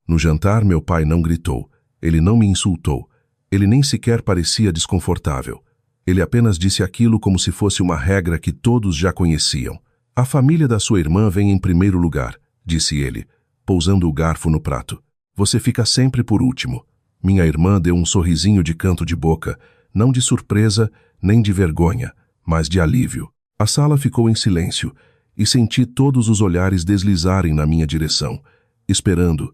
No jantar, meu pai não gritou. Ele não me insultou. Ele nem sequer parecia desconfortável. Ele apenas disse aquilo como se fosse uma regra que todos já conheciam. A família da sua irmã vem em primeiro lugar, disse ele, pousando o garfo no prato. Você fica sempre por último. Minha irmã deu um sorrisinho de canto de boca, não de surpresa nem de vergonha, mas de alívio. A sala ficou em silêncio e senti todos os olhares deslizarem na minha direção, esperando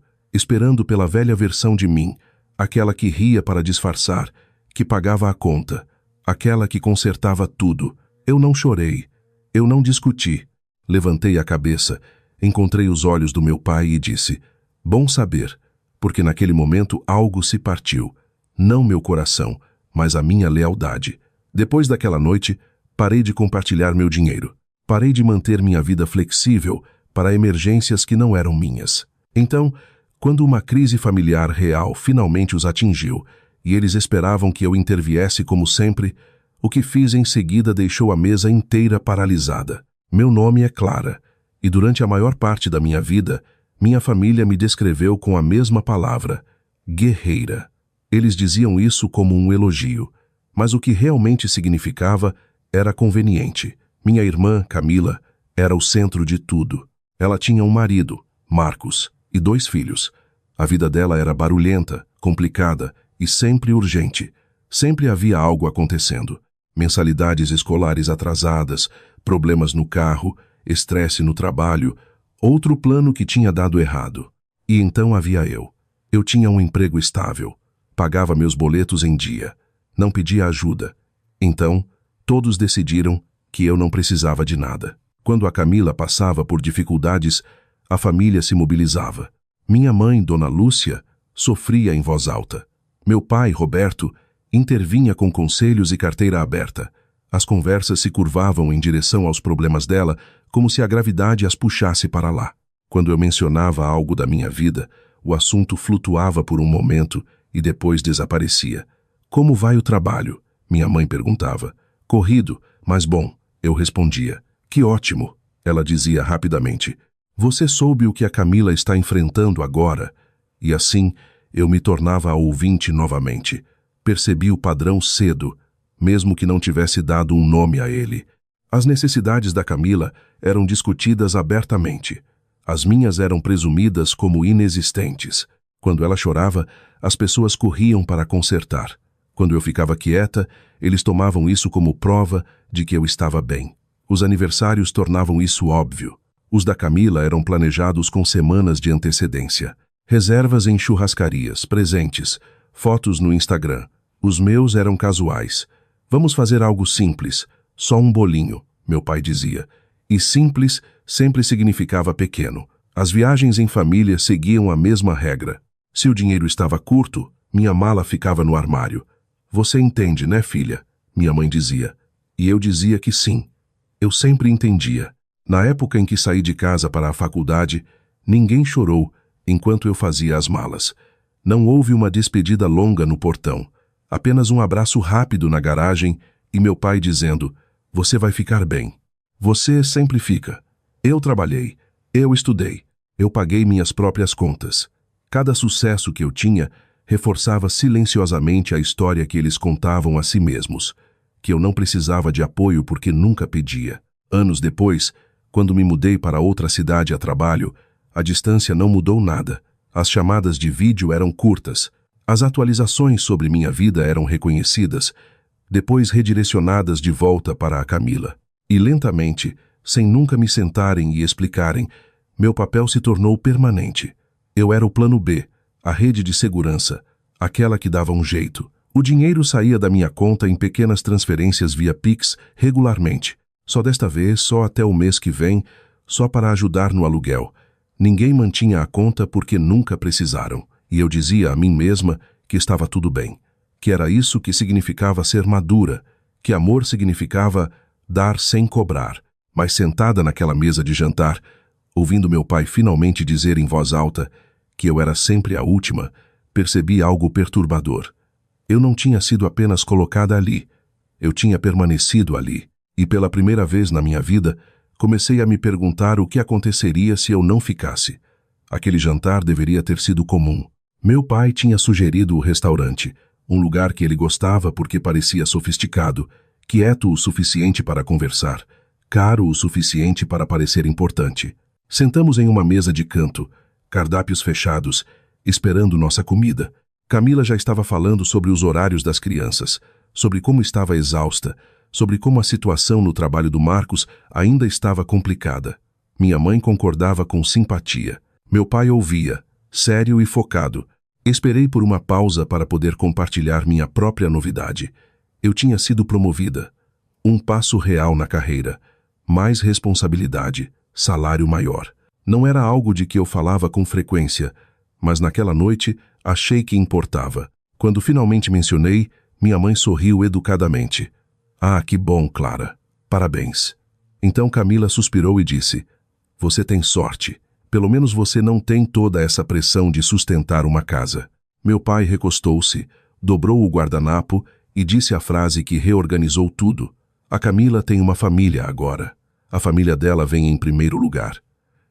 pela velha versão de mim, aquela que ria para disfarçar, que pagava a conta, aquela que consertava tudo. Eu não chorei, eu não discuti. Levantei a cabeça, encontrei os olhos do meu pai e disse, bom saber, porque naquele momento algo se partiu, não meu coração, mas a minha lealdade. Depois daquela noite, parei de compartilhar meu dinheiro. Parei de manter minha vida flexível para emergências que não eram minhas. Então, quando uma crise familiar real finalmente os atingiu e eles esperavam que eu interviesse como sempre, o que fiz em seguida deixou a mesa inteira paralisada. Meu nome é Clara, e durante a maior parte da minha vida, minha família me descreveu com a mesma palavra, guerreira. Eles diziam isso como um elogio, mas o que realmente significava era conveniente. Minha irmã, Camila, era o centro de tudo. Ela tinha um marido, Marcos, e 2 filhos. A vida dela era barulhenta, complicada e sempre urgente. Sempre havia algo acontecendo. Mensalidades escolares atrasadas, problemas no carro, estresse no trabalho, outro plano que tinha dado errado. E então havia eu. Eu tinha um emprego estável, pagava meus boletos em dia, não pedia ajuda. Então, todos decidiram que eu não precisava de nada. Quando a Camila passava por dificuldades, a família se mobilizava. Minha mãe, Dona Lúcia, sofria em voz alta. Meu pai, Roberto, intervinha com conselhos e carteira aberta. As conversas se curvavam em direção aos problemas dela, como se a gravidade as puxasse para lá. Quando eu mencionava algo da minha vida, o assunto flutuava por um momento e depois desaparecia. Como vai o trabalho? Minha mãe perguntava. Corrido, mas bom, eu respondia. Que ótimo, ela dizia rapidamente. Você soube o que a Camila está enfrentando agora? E assim, eu me tornava a ouvinte novamente. Percebi o padrão cedo, mesmo que não tivesse dado um nome a ele. As necessidades da Camila eram discutidas abertamente. As minhas eram presumidas como inexistentes. Quando ela chorava, as pessoas corriam para consertar. Quando eu ficava quieta, eles tomavam isso como prova de que eu estava bem. Os aniversários tornavam isso óbvio. Os da Camila eram planejados com semanas de antecedência. Reservas em churrascarias, presentes, fotos no Instagram. Os meus eram casuais. Vamos fazer algo simples, só um bolinho, meu pai dizia. E simples sempre significava pequeno. As viagens em família seguiam a mesma regra. Se o dinheiro estava curto, minha mala ficava no armário. Você entende, né, filha? Minha mãe dizia. E eu dizia que sim. Eu sempre entendia. Na época em que saí de casa para a faculdade, ninguém chorou enquanto eu fazia as malas. Não houve uma despedida longa no portão. Apenas um abraço rápido na garagem e meu pai dizendo, você vai ficar bem. Você sempre fica. Eu trabalhei, eu estudei, eu paguei minhas próprias contas. Cada sucesso que eu tinha reforçava silenciosamente a história que eles contavam a si mesmos, que eu não precisava de apoio porque nunca pedia. Anos depois, quando me mudei para outra cidade a trabalho, a distância não mudou nada. As chamadas de vídeo eram curtas. As atualizações sobre minha vida eram reconhecidas, depois redirecionadas de volta para a Camila. E lentamente, sem nunca me sentarem e explicarem, meu papel se tornou permanente. Eu era o plano B, a rede de segurança, aquela que dava um jeito. O dinheiro saía da minha conta em pequenas transferências via Pix regularmente. Só desta vez, só até o mês que vem, só para ajudar no aluguel. Ninguém mantinha a conta porque nunca precisaram. E eu dizia a mim mesma que estava tudo bem, que era isso que significava ser madura, que amor significava dar sem cobrar. Mas sentada naquela mesa de jantar, ouvindo meu pai finalmente dizer em voz alta que eu era sempre a última, percebi algo perturbador. Eu não tinha sido apenas colocada ali, eu tinha permanecido ali. E pela primeira vez na minha vida, comecei a me perguntar o que aconteceria se eu não ficasse. Aquele jantar deveria ter sido comum. Meu pai tinha sugerido o restaurante, um lugar que ele gostava porque parecia sofisticado, quieto o suficiente para conversar, caro o suficiente para parecer importante. Sentamos em uma mesa de canto, cardápios fechados, esperando nossa comida. Camila já estava falando sobre os horários das crianças, sobre como estava exausta, sobre como a situação no trabalho do Marcos ainda estava complicada. Minha mãe concordava com simpatia. Meu pai ouvia, sério e focado. Esperei por uma pausa para poder compartilhar minha própria novidade. Eu tinha sido promovida. Um passo real na carreira. Mais responsabilidade, salário maior. Não era algo de que eu falava com frequência, mas naquela noite achei que importava. Quando finalmente mencionei, minha mãe sorriu educadamente. Ah, que bom, Clara. Parabéns. Então Camila suspirou e disse: Você tem sorte. Pelo menos você não tem toda essa pressão de sustentar uma casa. Meu pai recostou-se, dobrou o guardanapo e disse a frase que reorganizou tudo. A Camila tem uma família agora. A família dela vem em primeiro lugar.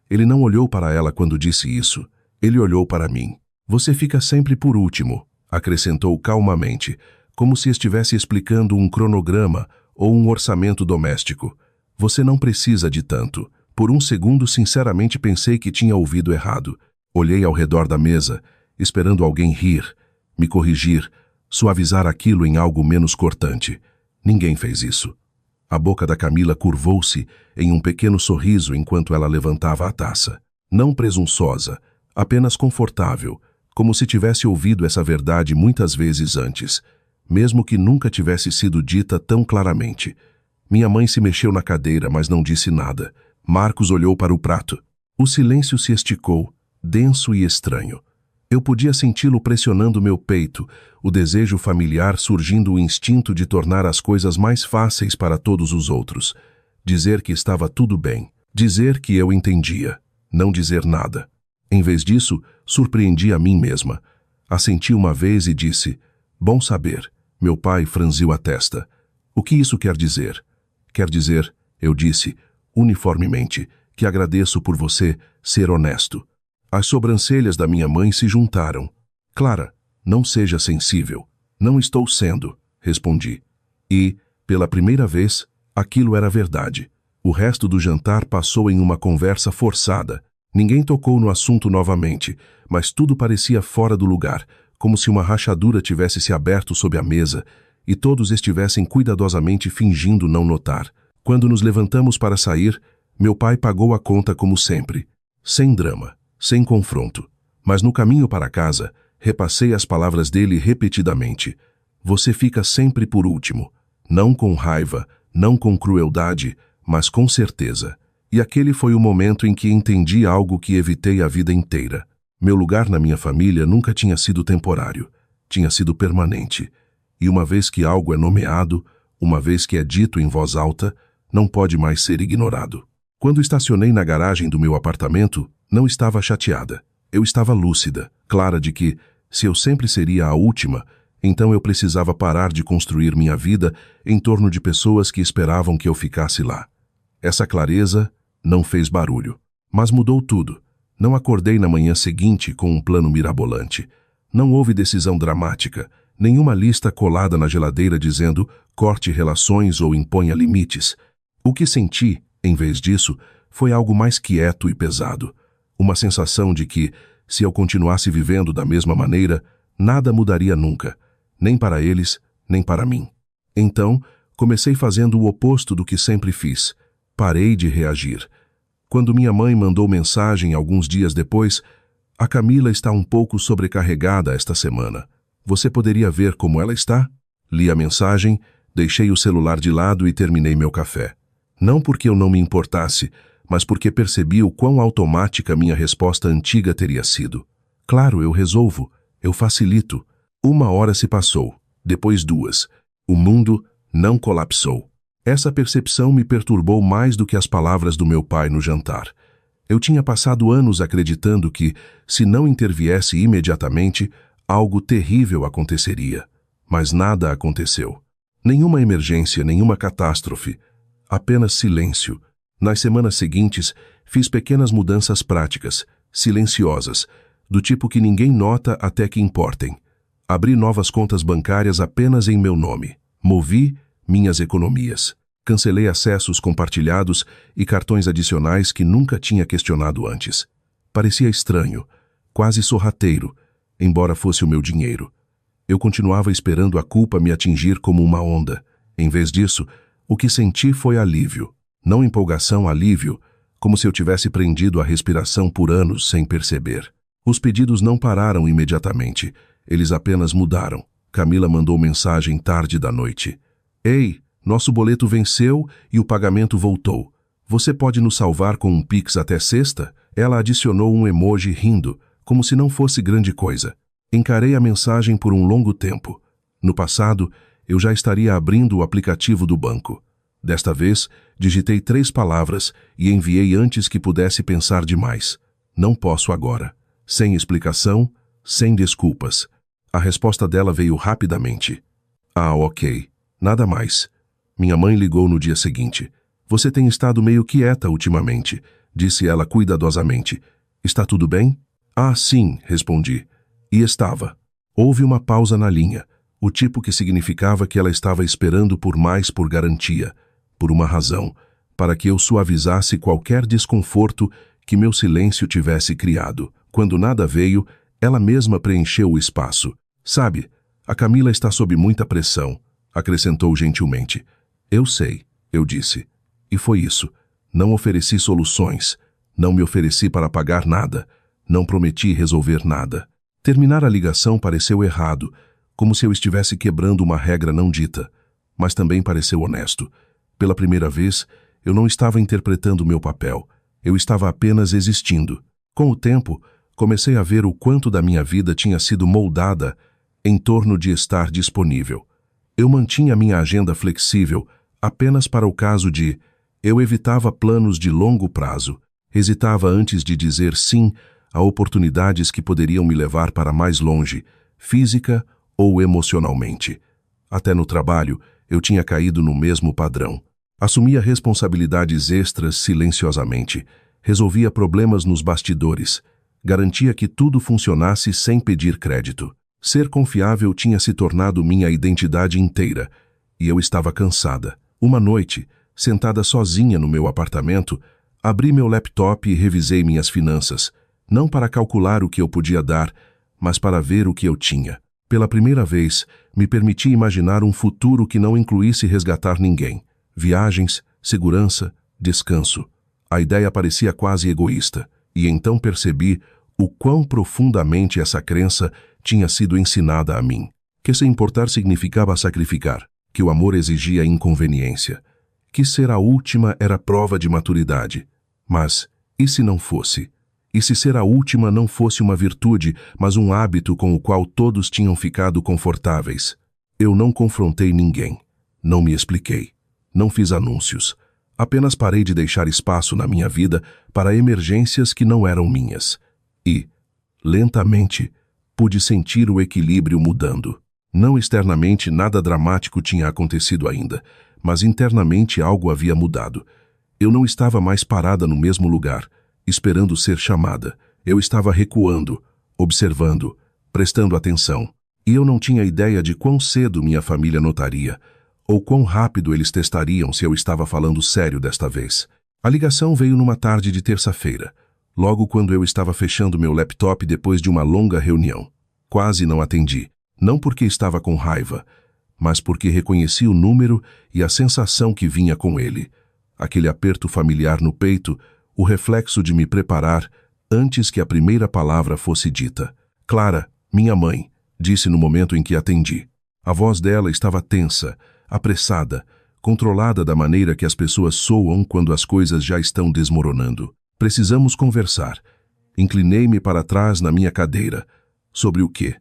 Ele não olhou para ela quando disse isso. Ele olhou para mim. Você fica sempre por último, acrescentou calmamente, como se estivesse explicando um cronograma ou um orçamento doméstico. Você não precisa de tanto. Por um segundo, sinceramente, pensei que tinha ouvido errado. Olhei ao redor da mesa, esperando alguém rir, me corrigir, suavizar aquilo em algo menos cortante. Ninguém fez isso. A boca da Camila curvou-se em um pequeno sorriso enquanto ela levantava a taça. Não presunçosa, apenas confortável, como se tivesse ouvido essa verdade muitas vezes antes, mesmo que nunca tivesse sido dita tão claramente. Minha mãe se mexeu na cadeira, mas não disse nada. Marcos olhou para o prato. O silêncio se esticou, denso e estranho. Eu podia senti-lo pressionando meu peito, o desejo familiar surgindo o instinto de tornar as coisas mais fáceis para todos os outros. Dizer que estava tudo bem. Dizer que eu entendia. Não dizer nada. Em vez disso, surpreendi a mim mesma. Assenti uma vez e disse: Bom saber. Meu pai franziu a testa. O que isso quer dizer? Quer dizer, eu disse, uniformemente, que agradeço por você ser honesto. As sobrancelhas da minha mãe se juntaram. Clara, não seja sensível. Não estou sendo, respondi. E, pela primeira vez, aquilo era verdade. O resto do jantar passou em uma conversa forçada. Ninguém tocou no assunto novamente, mas tudo parecia fora do lugar, como se uma rachadura tivesse se aberto sob a mesa e todos estivessem cuidadosamente fingindo não notar. Quando nos levantamos para sair, meu pai pagou a conta como sempre, sem drama, sem confronto. Mas no caminho para casa, repassei as palavras dele repetidamente. Você fica sempre por último, não com raiva, não com crueldade, mas com certeza. E aquele foi o momento em que entendi algo que evitei a vida inteira. Meu lugar na minha família nunca tinha sido temporário, tinha sido permanente. E uma vez que algo é nomeado, uma vez que é dito em voz alta, não pode mais ser ignorado. Quando estacionei na garagem do meu apartamento, não estava chateada. Eu estava lúcida, clara de que, se eu sempre seria a última, então eu precisava parar de construir minha vida em torno de pessoas que esperavam que eu ficasse lá. Essa clareza não fez barulho, mas mudou tudo. Não acordei na manhã seguinte com um plano mirabolante. Não houve decisão dramática, nenhuma lista colada na geladeira dizendo corte relações ou imponha limites. O que senti, em vez disso, foi algo mais quieto e pesado. Uma sensação de que, se eu continuasse vivendo da mesma maneira, nada mudaria nunca, nem para eles, nem para mim. Então, comecei fazendo o oposto do que sempre fiz. Parei de reagir. Quando minha mãe mandou mensagem alguns dias depois, a Camila está um pouco sobrecarregada esta semana. Você poderia ver como ela está? Li a mensagem, deixei o celular de lado e terminei meu café. Não porque eu não me importasse, mas porque percebi o quão automática minha resposta antiga teria sido. Claro, eu resolvo, eu facilito. 1 hora se passou, depois 2. O mundo não colapsou. Essa percepção me perturbou mais do que as palavras do meu pai no jantar. Eu tinha passado anos acreditando que, se não interviesse imediatamente, algo terrível aconteceria. Mas nada aconteceu. Nenhuma emergência, nenhuma catástrofe. Apenas silêncio. Nas semanas seguintes, fiz pequenas mudanças práticas, silenciosas, do tipo que ninguém nota até que importem. Abri novas contas bancárias apenas em meu nome. Movi minhas economias. Cancelei acessos compartilhados e cartões adicionais que nunca tinha questionado antes. Parecia estranho, quase sorrateiro, embora fosse o meu dinheiro. Eu continuava esperando a culpa me atingir como uma onda. Em vez disso, o que senti foi alívio. Não empolgação, alívio, como se eu tivesse prendido a respiração por anos sem perceber. Os pedidos não pararam imediatamente. Eles apenas mudaram. Camila mandou mensagem tarde da noite. Ei, nosso boleto venceu e o pagamento voltou. Você pode nos salvar com um Pix até sexta? Ela adicionou um emoji rindo, como se não fosse grande coisa. Encarei a mensagem por um longo tempo. No passado, eu já estaria abrindo o aplicativo do banco. Desta vez, digitei 3 palavras e enviei antes que pudesse pensar demais. Não posso agora. Sem explicação, sem desculpas. A resposta dela veio rapidamente. Ah, ok. Nada mais. Minha mãe ligou no dia seguinte. Você tem estado meio quieta ultimamente, disse ela cuidadosamente. Está tudo bem? Ah, sim, respondi. E estava. Houve uma pausa na linha, o tipo que significava que ela estava esperando por mais por garantia, por uma razão, para que eu suavizasse qualquer desconforto que meu silêncio tivesse criado. Quando nada veio, ela mesma preencheu o espaço. Sabe, a Camila está sob muita pressão, acrescentou gentilmente. Eu sei, eu disse. E foi isso. Não ofereci soluções. Não me ofereci para pagar nada. Não prometi resolver nada. Terminar a ligação pareceu errado, como se eu estivesse quebrando uma regra não dita. Mas também pareceu honesto. Pela primeira vez, eu não estava interpretando meu papel. Eu estava apenas existindo. Com o tempo, comecei a ver o quanto da minha vida tinha sido moldada em torno de estar disponível. Eu mantinha minha agenda flexível apenas para o caso de... Eu evitava planos de longo prazo. Hesitava antes de dizer sim a oportunidades que poderiam me levar para mais longe, física ou emocionalmente. Até no trabalho, eu tinha caído no mesmo padrão. Assumia responsabilidades extras silenciosamente. Resolvia problemas nos bastidores. Garantia que tudo funcionasse sem pedir crédito. Ser confiável tinha se tornado minha identidade inteira, e eu estava cansada. Uma noite, sentada sozinha no meu apartamento, abri meu laptop e revisei minhas finanças, não para calcular o que eu podia dar, mas para ver o que eu tinha. Pela primeira vez, me permiti imaginar um futuro que não incluísse resgatar ninguém. Viagens, segurança, descanso. A ideia parecia quase egoísta, e então percebi o quão profundamente essa crença tinha sido ensinada a mim. Que se importar significava sacrificar, que o amor exigia inconveniência, que ser a última era prova de maturidade. Mas, e se não fosse? E se ser a última não fosse uma virtude, mas um hábito com o qual todos tinham ficado confortáveis? Eu não confrontei ninguém. Não me expliquei. Não fiz anúncios. Apenas parei de deixar espaço na minha vida para emergências que não eram minhas. E, lentamente, pude sentir o equilíbrio mudando. Não externamente nada dramático tinha acontecido ainda, mas internamente algo havia mudado. Eu não estava mais parada no mesmo lugar, esperando ser chamada. Eu estava recuando, observando, prestando atenção. E eu não tinha ideia de quão cedo minha família notaria, ou quão rápido eles testariam se eu estava falando sério desta vez. A ligação veio numa tarde de terça-feira, logo quando eu estava fechando meu laptop depois de uma longa reunião. Quase não atendi, não porque estava com raiva, mas porque reconheci o número e a sensação que vinha com ele. Aquele aperto familiar no peito, o reflexo de me preparar antes que a primeira palavra fosse dita. Clara, minha mãe, disse no momento em que atendi. A voz dela estava tensa, apressada, controlada da maneira que as pessoas soam quando as coisas já estão desmoronando. Precisamos conversar. Inclinei-me para trás na minha cadeira. Sobre o quê?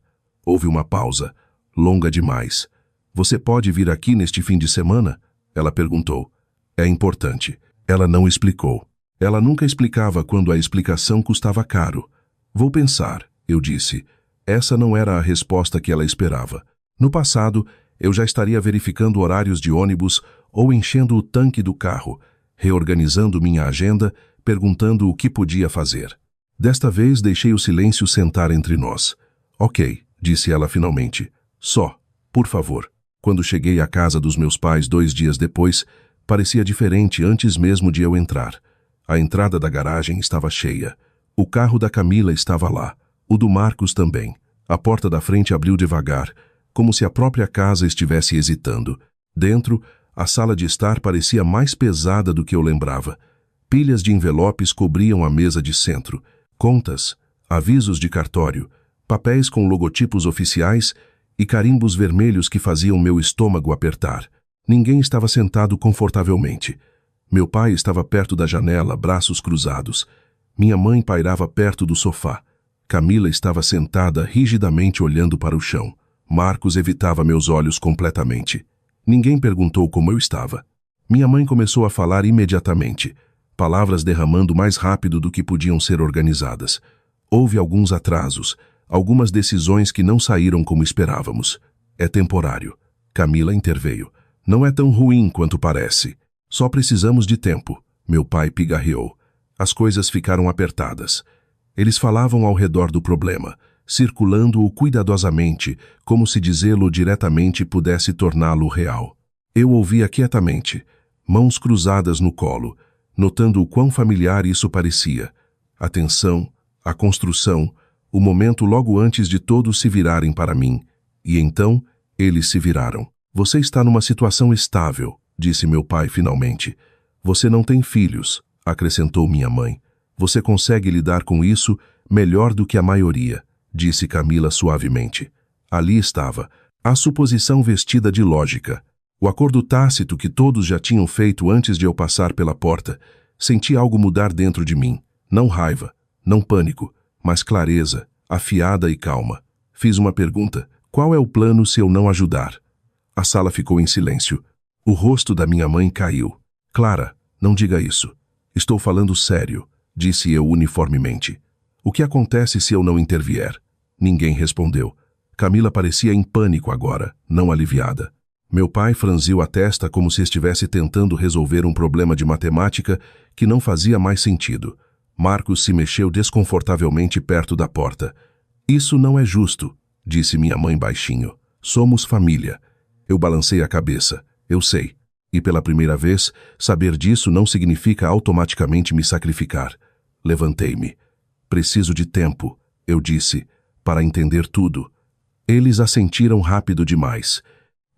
Houve uma pausa, longa demais. Você pode vir aqui neste fim de semana? Ela perguntou. É importante. Ela não explicou. Ela nunca explicava quando a explicação custava caro. Vou pensar, eu disse. Essa não era a resposta que ela esperava. No passado, eu já estaria verificando horários de ônibus ou enchendo o tanque do carro, reorganizando minha agenda, perguntando o que podia fazer. Desta vez deixei o silêncio sentar entre nós. Ok, disse ela finalmente. Só, por favor. Quando cheguei à casa dos meus pais 2 dias depois, parecia diferente antes mesmo de eu entrar. A entrada da garagem estava cheia. O carro da Camila estava lá. O do Marcos também. A porta da frente abriu devagar, como se a própria casa estivesse hesitando. Dentro, a sala de estar parecia mais pesada do que eu lembrava. Pilhas de envelopes cobriam a mesa de centro. Contas, avisos de cartório, papéis com logotipos oficiais e carimbos vermelhos que faziam meu estômago apertar. Ninguém estava sentado confortavelmente. Meu pai estava perto da janela, braços cruzados. Minha mãe pairava perto do sofá. Camila estava sentada rigidamente olhando para o chão. Marcos evitava meus olhos completamente. Ninguém perguntou como eu estava. Minha mãe começou a falar imediatamente, palavras derramando mais rápido do que podiam ser organizadas. Houve alguns atrasos, algumas decisões que não saíram como esperávamos. É temporário. Camila interveio. Não é tão ruim quanto parece. Só precisamos de tempo. Meu pai pigarreou. As coisas ficaram apertadas. Eles falavam ao redor do problema, circulando-o cuidadosamente, como se dizê-lo diretamente pudesse torná-lo real. Eu ouvia quietamente, mãos cruzadas no colo, notando o quão familiar isso parecia. A tensão, a construção, o momento logo antes de todos se virarem para mim. E então, eles se viraram. Você está numa situação estável, disse meu pai finalmente. Você não tem filhos, acrescentou minha mãe. Você consegue lidar com isso melhor do que a maioria, disse Camila suavemente. Ali estava, a suposição vestida de lógica. O acordo tácito que todos já tinham feito antes de eu passar pela porta. Senti algo mudar dentro de mim. Não raiva, não pânico, mas clareza, afiada e calma. Fiz uma pergunta. Qual é o plano se eu não ajudar? A sala ficou em silêncio. O rosto da minha mãe caiu. Clara, não diga isso. Estou falando sério, disse eu uniformemente. O que acontece se eu não intervier? Ninguém respondeu. Camila parecia em pânico agora, não aliviada. Meu pai franziu a testa como se estivesse tentando resolver um problema de matemática que não fazia mais sentido. Marcos se mexeu desconfortavelmente perto da porta. Isso não é justo, disse minha mãe baixinho. Somos família. Eu balancei a cabeça. Eu sei. E pela primeira vez, saber disso não significa automaticamente me sacrificar. Levantei-me. Preciso de tempo, eu disse, para entender tudo. Eles assentiram rápido demais.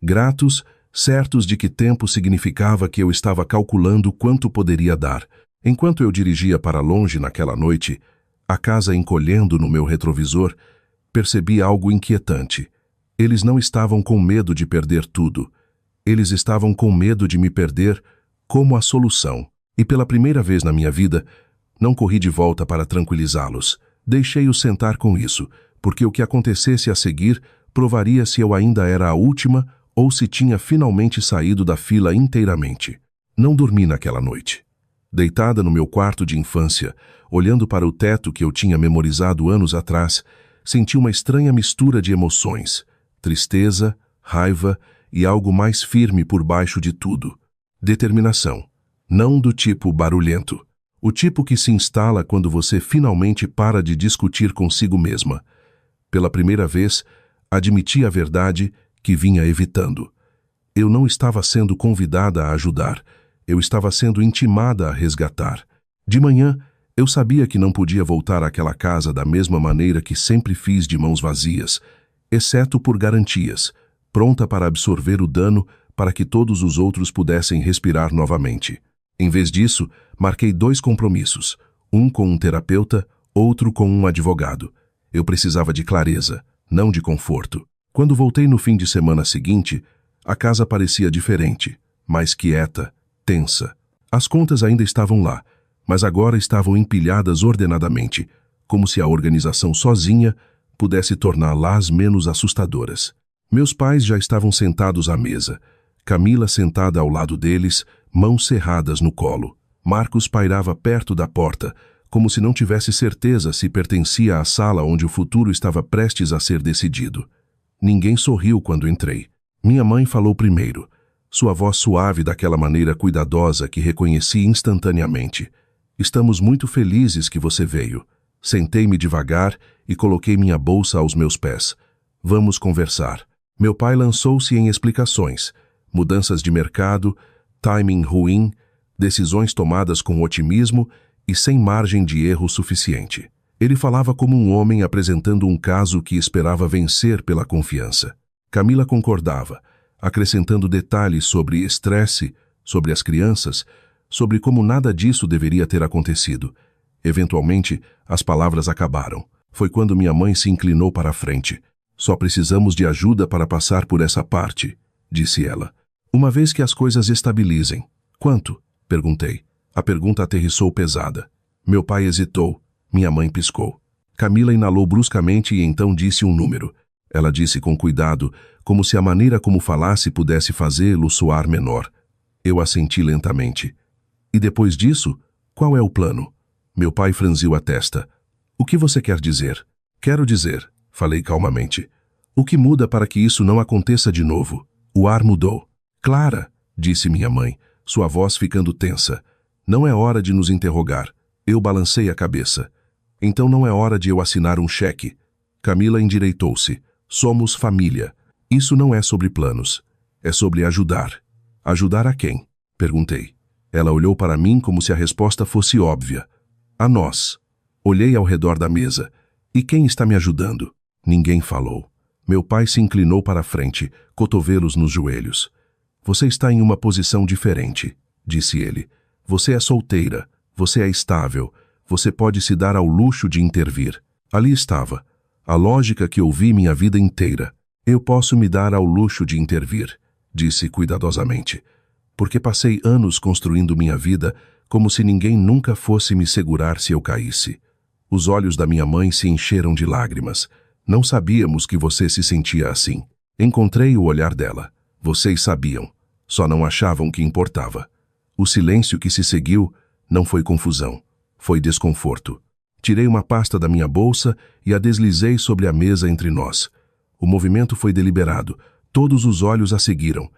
Gratos, certos de que tempo significava que eu estava calculando quanto poderia dar. Enquanto eu dirigia para longe naquela noite, a casa encolhendo no meu retrovisor, percebi algo inquietante. Eles não estavam com medo de perder tudo. Eles estavam com medo de me perder como a solução. E pela primeira vez na minha vida, não corri de volta para tranquilizá-los. Deixei-os sentar com isso, porque o que acontecesse a seguir provaria se eu ainda era a última ou se tinha finalmente saído da fila inteiramente. Não dormi naquela noite. Deitada no meu quarto de infância, olhando para o teto que eu tinha memorizado anos atrás, senti uma estranha mistura de emoções. Tristeza, raiva e algo mais firme por baixo de tudo. Determinação. Não do tipo barulhento. O tipo que se instala quando você finalmente para de discutir consigo mesma. Pela primeira vez, admiti a verdade que vinha evitando. Eu não estava sendo convidada a ajudar. Eu estava sendo intimada a resgatar. De manhã, eu sabia que não podia voltar àquela casa da mesma maneira que sempre fiz de mãos vazias, exceto por garantias, pronta para absorver o dano para que todos os outros pudessem respirar novamente. Em vez disso, marquei 2 compromissos, um com um terapeuta, outro com um advogado. Eu precisava de clareza, não de conforto. Quando voltei no fim de semana seguinte, a casa parecia diferente, mais quieta, tensa. As contas ainda estavam lá, mas agora estavam empilhadas ordenadamente, como se a organização sozinha pudesse torná-las menos assustadoras. Meus pais já estavam sentados à mesa, Camila sentada ao lado deles, mãos cerradas no colo. Marcos pairava perto da porta, como se não tivesse certeza se pertencia à sala onde o futuro estava prestes a ser decidido. Ninguém sorriu quando entrei. Minha mãe falou primeiro, sua voz suave daquela maneira cuidadosa que reconheci instantaneamente. Estamos muito felizes que você veio. Sentei-me devagar e coloquei minha bolsa aos meus pés. Vamos conversar. Meu pai lançou-se em explicações. Mudanças de mercado, timing ruim, decisões tomadas com otimismo e sem margem de erro suficiente. Ele falava como um homem apresentando um caso que esperava vencer pela confiança. Camila concordava, acrescentando detalhes sobre estresse, sobre as crianças, sobre como nada disso deveria ter acontecido. Eventualmente, as palavras acabaram. Foi quando minha mãe se inclinou para a frente. Só precisamos de ajuda para passar por essa parte, disse ela. Uma vez que as coisas estabilizem. Quanto? Perguntei. A pergunta aterrissou pesada. Meu pai hesitou. Minha mãe piscou. Camila inalou bruscamente e então disse um número. Ela disse com cuidado, como se a maneira como falasse pudesse fazê-lo soar menor. Eu assenti lentamente. E depois disso, qual é o plano? Meu pai franziu a testa. O que você quer dizer? Quero dizer, falei calmamente. O que muda para que isso não aconteça de novo? O ar mudou. Clara, disse minha mãe, sua voz ficando tensa. Não é hora de nos interrogar. Eu balancei a cabeça. Então não é hora de eu assinar um cheque. Camila endireitou-se. Somos família. Isso não é sobre planos. É sobre ajudar. Ajudar a quem? Perguntei. Ela olhou para mim como se a resposta fosse óbvia. A nós. Olhei ao redor da mesa. E quem está me ajudando? Ninguém falou. Meu pai se inclinou para a frente, cotovelos nos joelhos. Você está em uma posição diferente, disse ele. Você é solteira. Você é estável. Você pode se dar ao luxo de intervir. Ali estava. A lógica que ouvi minha vida inteira. Eu posso me dar ao luxo de intervir, disse cuidadosamente, porque passei anos construindo minha vida como se ninguém nunca fosse me segurar se eu caísse. Os olhos da minha mãe se encheram de lágrimas. Não sabíamos que você se sentia assim. Encontrei o olhar dela. Vocês sabiam. Só não achavam que importava. O silêncio que se seguiu não foi confusão. Foi desconforto. Tirei uma pasta da minha bolsa e a deslizei sobre a mesa entre nós. O movimento foi deliberado. Todos os olhos a seguiram.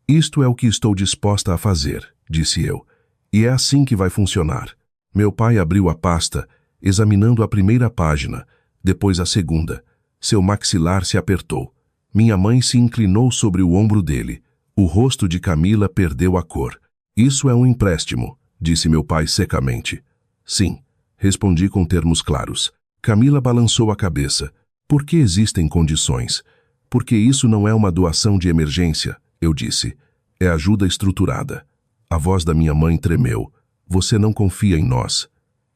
Isto é o que estou disposta a fazer, disse eu. E é assim que vai funcionar. Meu pai abriu a pasta, examinando a primeira página, depois a segunda. Seu maxilar se apertou. Minha mãe se inclinou sobre o ombro dele. O rosto de Camila perdeu a cor. Isso é um empréstimo, disse meu pai secamente. Sim, respondi com termos claros. Camila balançou a cabeça. Por que existem condições? Porque isso não é uma doação de emergência, eu disse. É ajuda estruturada. A voz da minha mãe tremeu. Você não confia em nós.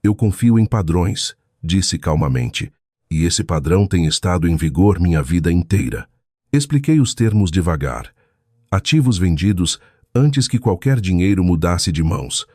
Eu confio em padrões, disse calmamente. E esse padrão tem estado em vigor minha vida inteira. Expliquei os termos devagar. Ativos vendidos antes que qualquer dinheiro mudasse de mãos.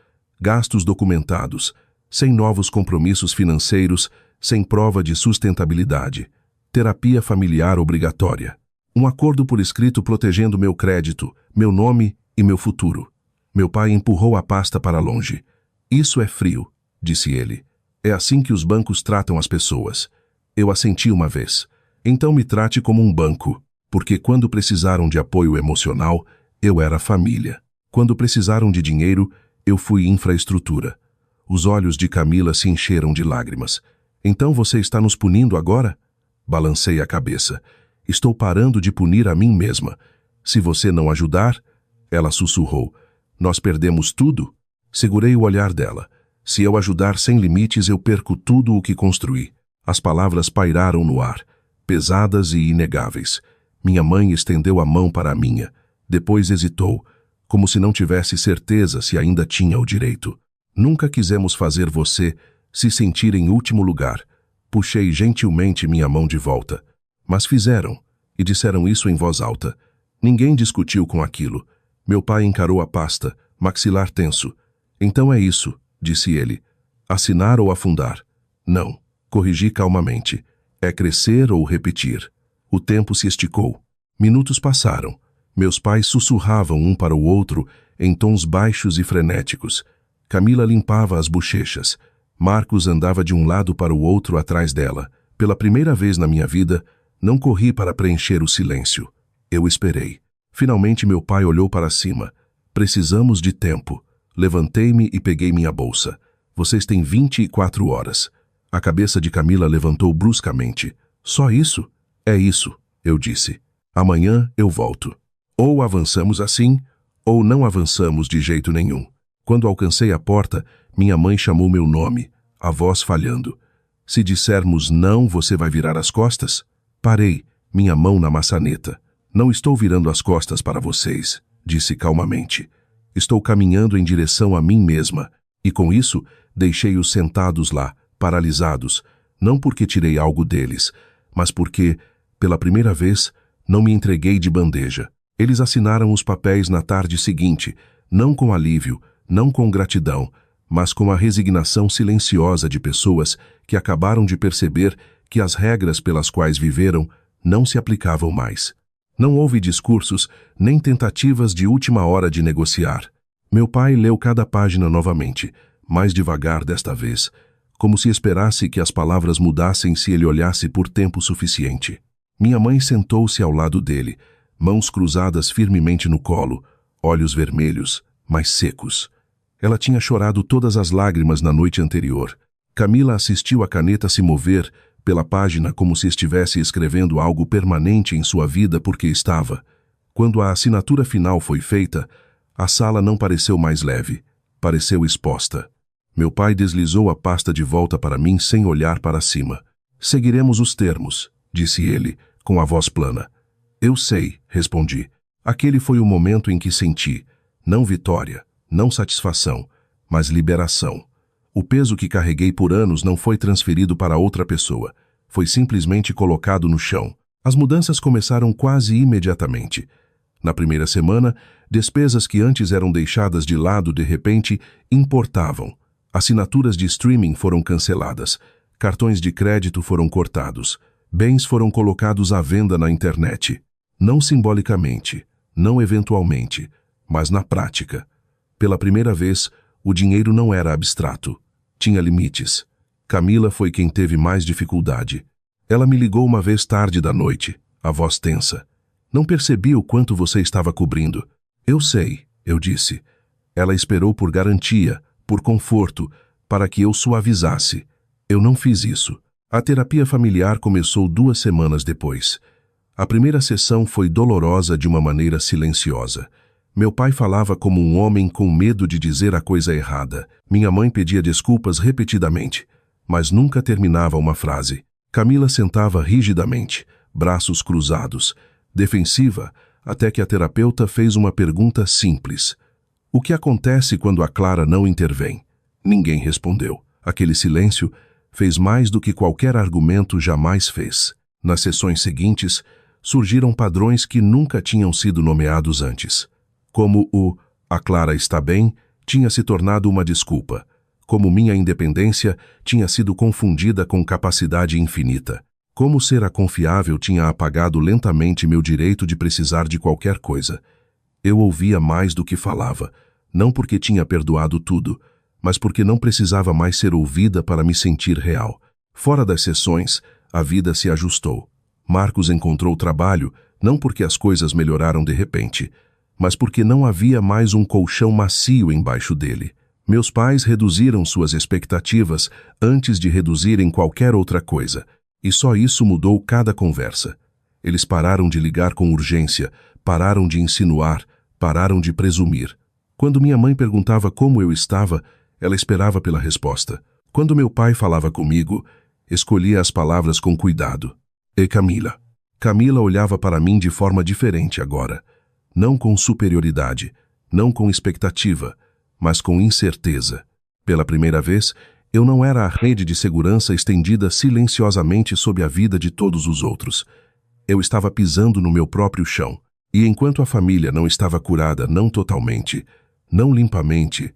Gastos documentados, sem novos compromissos financeiros, sem prova de sustentabilidade. Terapia familiar obrigatória. Um acordo por escrito protegendo meu crédito, meu nome e meu futuro. Meu pai empurrou a pasta para longe. Isso é frio, disse ele. É assim que os bancos tratam as pessoas. Eu assenti uma vez. Então me trate como um banco, porque quando precisaram de apoio emocional, eu era família. Quando precisaram de dinheiro, eu fui infraestrutura. Os olhos de Camila se encheram de lágrimas. Então você está nos punindo agora? Balancei a cabeça. Estou parando de punir a mim mesma. Se você não ajudar, ela sussurrou. Nós perdemos tudo? Segurei o olhar dela. Se eu ajudar sem limites, eu perco tudo o que construí. As palavras pairaram no ar, pesadas e inegáveis. Minha mãe estendeu a mão para a minha. Depois hesitou, como se não tivesse certeza se ainda tinha o direito. Nunca quisemos fazer você se sentir em último lugar. Puxei gentilmente minha mão de volta. Mas fizeram, e disseram isso em voz alta. Ninguém discutiu com aquilo. Meu pai encarou a pasta, maxilar tenso. Então é isso, disse ele. Assinar ou afundar? Não, corrigi calmamente. É crescer ou repetir. O tempo se esticou. Minutos passaram. Meus pais sussurravam um para o outro em tons baixos e frenéticos. Camila limpava as bochechas. Marcos andava de um lado para o outro atrás dela. Pela primeira vez na minha vida, não corri para preencher o silêncio. Eu esperei. Finalmente meu pai olhou para cima. Precisamos de tempo. Levantei-me e peguei minha bolsa. Vocês têm 24 horas. A cabeça de Camila levantou bruscamente. Só isso? É isso, eu disse. Amanhã eu volto. Ou avançamos assim, ou não avançamos de jeito nenhum. Quando alcancei a porta, minha mãe chamou meu nome, a voz falhando. Se dissermos não, você vai virar as costas? Parei, minha mão na maçaneta. Não estou virando as costas para vocês, disse calmamente. Estou caminhando em direção a mim mesma, e com isso deixei-os sentados lá, paralisados, não porque tirei algo deles, mas porque, pela primeira vez, não me entreguei de bandeja. Eles assinaram os papéis na tarde seguinte, não com alívio, não com gratidão, mas com a resignação silenciosa de pessoas que acabaram de perceber que as regras pelas quais viveram não se aplicavam mais. Não houve discursos, nem tentativas de última hora de negociar. Meu pai leu cada página novamente, mais devagar desta vez, como se esperasse que as palavras mudassem se ele olhasse por tempo suficiente. Minha mãe sentou-se ao lado dele, mãos cruzadas firmemente no colo, olhos vermelhos, mas secos. Ela tinha chorado todas as lágrimas na noite anterior. Camila assistiu a caneta se mover pela página como se estivesse escrevendo algo permanente em sua vida porque estava. Quando a assinatura final foi feita, a sala não pareceu mais leve, pareceu exposta. Meu pai deslizou a pasta de volta para mim sem olhar para cima. Seguiremos os termos, disse ele, com a voz plana. Eu sei, respondi. Aquele foi o momento em que senti, não vitória, não satisfação, mas liberação. O peso que carreguei por anos não foi transferido para outra pessoa. Foi simplesmente colocado no chão. As mudanças começaram quase imediatamente. Na primeira semana, despesas que antes eram deixadas de lado de repente importavam. Assinaturas de streaming foram canceladas. Cartões de crédito foram cortados. Bens foram colocados à venda na internet. Não simbolicamente, não eventualmente, mas na prática. Pela primeira vez, o dinheiro não era abstrato. Tinha limites. Camila foi quem teve mais dificuldade. Ela me ligou uma vez tarde da noite, a voz tensa. Não percebi o quanto você estava cobrindo. Eu sei, eu disse. Ela esperou por garantia, por conforto, para que eu suavizasse. Eu não fiz isso. A terapia familiar começou 2 semanas depois. A primeira sessão foi dolorosa de uma maneira silenciosa. Meu pai falava como um homem com medo de dizer a coisa errada. Minha mãe pedia desculpas repetidamente, mas nunca terminava uma frase. Camila sentava rigidamente, braços cruzados, defensiva, até que a terapeuta fez uma pergunta simples. O que acontece quando a Clara não intervém? Ninguém respondeu. Aquele silêncio fez mais do que qualquer argumento jamais fez. Nas sessões seguintes, surgiram padrões que nunca tinham sido nomeados antes. Como o "a Clara está bem" tinha se tornado uma desculpa. Como minha independência tinha sido confundida com capacidade infinita. Como ser a confiável tinha apagado lentamente meu direito de precisar de qualquer coisa. Eu ouvia mais do que falava, não porque tinha perdoado tudo, mas porque não precisava mais ser ouvida para me sentir real. Fora das sessões, a vida se ajustou. Marcos encontrou trabalho, não porque as coisas melhoraram de repente, mas porque não havia mais um colchão macio embaixo dele. Meus pais reduziram suas expectativas antes de reduzirem qualquer outra coisa, e só isso mudou cada conversa. Eles pararam de ligar com urgência, pararam de insinuar, pararam de presumir. Quando minha mãe perguntava como eu estava, ela esperava pela resposta. Quando meu pai falava comigo, escolhia as palavras com cuidado. E Camila? Camila olhava para mim de forma diferente agora. Não com superioridade, não com expectativa, mas com incerteza. Pela primeira vez, eu não era a rede de segurança estendida silenciosamente sob a vida de todos os outros. Eu estava pisando no meu próprio chão. E enquanto a família não estava curada, não totalmente, não limpamente,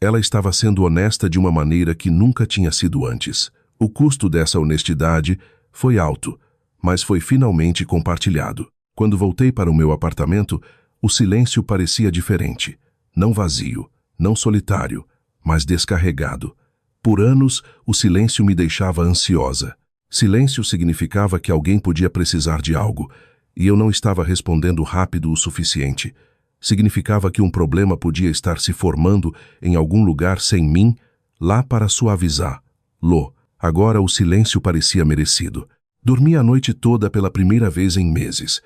ela estava sendo honesta de uma maneira que nunca tinha sido antes. O custo dessa honestidade foi alto, mas foi finalmente compartilhado. Quando voltei para o meu apartamento, o silêncio parecia diferente. Não vazio, não solitário, mas descarregado. Por anos, o silêncio me deixava ansiosa. Silêncio significava que alguém podia precisar de algo, e eu não estava respondendo rápido o suficiente. Significava que um problema podia estar se formando em algum lugar sem mim, lá para suavizar. Agora o silêncio parecia merecido. Dormi a noite toda pela primeira vez em meses.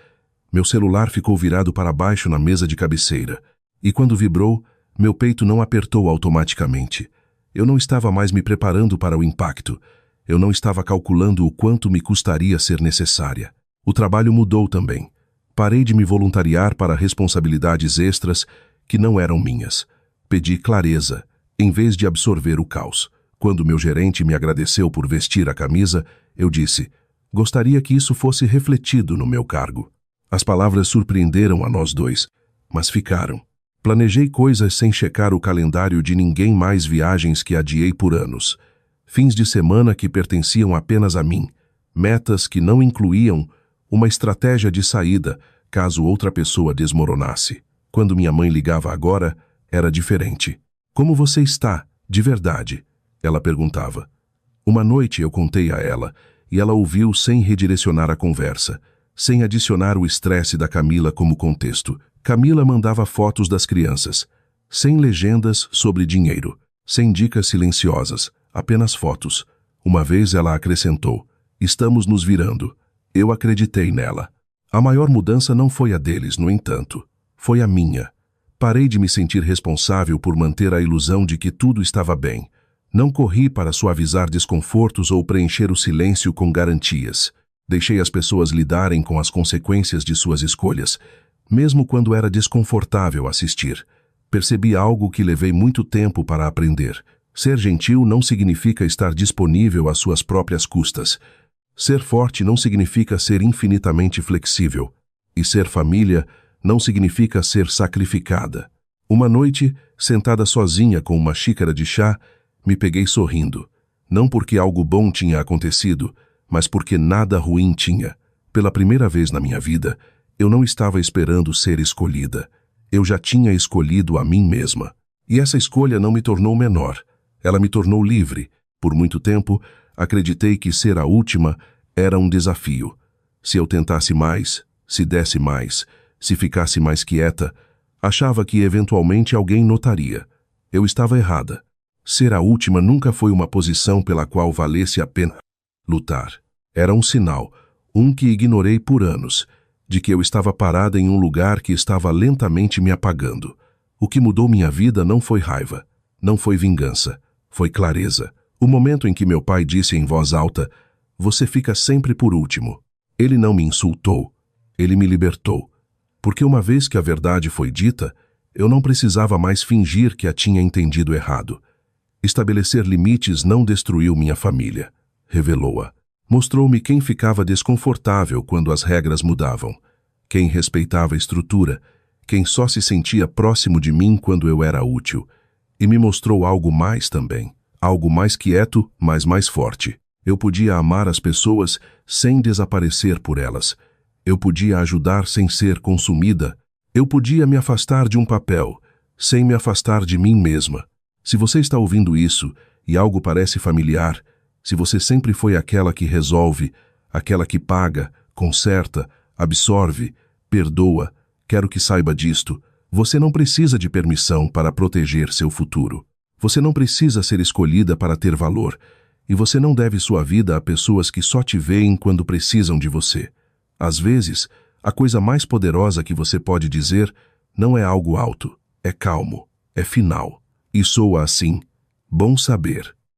Meu celular ficou virado para baixo na mesa de cabeceira. E quando vibrou, meu peito não apertou automaticamente. Eu não estava mais me preparando para o impacto. Eu não estava calculando o quanto me custaria ser necessária. O trabalho mudou também. Parei de me voluntariar para responsabilidades extras que não eram minhas. Pedi clareza, em vez de absorver o caos. Quando meu gerente me agradeceu por vestir a camisa, eu disse: gostaria que isso fosse refletido no meu cargo. As palavras surpreenderam a nós dois, mas ficaram. Planejei coisas sem checar o calendário de ninguém, mais viagens que adiei por anos. Fins de semana que pertenciam apenas a mim. Metas que não incluíam uma estratégia de saída caso outra pessoa desmoronasse. Quando minha mãe ligava agora, era diferente. Como você está, de verdade? Ela perguntava. Uma noite eu contei a ela, e ela ouviu sem redirecionar a conversa, sem adicionar o estresse da Camila como contexto. Camila mandava fotos das crianças, sem legendas sobre dinheiro, sem dicas silenciosas, apenas fotos. Uma vez ela acrescentou: estamos nos virando. Eu acreditei nela. A maior mudança não foi a deles, no entanto. Foi a minha. Parei de me sentir responsável por manter a ilusão de que tudo estava bem. Não corri para suavizar desconfortos ou preencher o silêncio com garantias. Deixei as pessoas lidarem com as consequências de suas escolhas, mesmo quando era desconfortável assistir. Percebi algo que levei muito tempo para aprender. Ser gentil não significa estar disponível às suas próprias custas. Ser forte não significa ser infinitamente flexível. E ser família não significa ser sacrificada. Uma noite, sentada sozinha com uma xícara de chá, me peguei sorrindo. Não porque algo bom tinha acontecido, mas porque nada ruim tinha. Pela primeira vez na minha vida, eu não estava esperando ser escolhida. Eu já tinha escolhido a mim mesma. E essa escolha não me tornou menor. Ela me tornou livre. Por muito tempo, acreditei que ser a última era um desafio. Se eu tentasse mais, se desse mais, se ficasse mais quieta, achava que eventualmente alguém notaria. Eu estava errada. Ser a última nunca foi uma posição pela qual valesse a pena lutar. Era um sinal, um que ignorei por anos, de que eu estava parada em um lugar que estava lentamente me apagando. O que mudou minha vida não foi raiva, não foi vingança, foi clareza. O momento em que meu pai disse em voz alta: você fica sempre por último. Ele não me insultou, ele me libertou. Porque uma vez que a verdade foi dita, eu não precisava mais fingir que a tinha entendido errado. Estabelecer limites não destruiu minha família, revelou-a. Mostrou-me quem ficava desconfortável quando as regras mudavam, quem respeitava a estrutura, quem só se sentia próximo de mim quando eu era útil. E me mostrou algo mais também, algo mais quieto, mas mais forte. Eu podia amar as pessoas sem desaparecer por elas. Eu podia ajudar sem ser consumida. Eu podia me afastar de um papel, sem me afastar de mim mesma. Se você está ouvindo isso e algo parece familiar, se você sempre foi aquela que resolve, aquela que paga, conserta, absorve, perdoa, quero que saiba disto. Você não precisa de permissão para proteger seu futuro. Você não precisa ser escolhida para ter valor. E você não deve sua vida a pessoas que só te veem quando precisam de você. Às vezes, a coisa mais poderosa que você pode dizer não é algo alto, é calmo, é final. E soa assim: bom saber.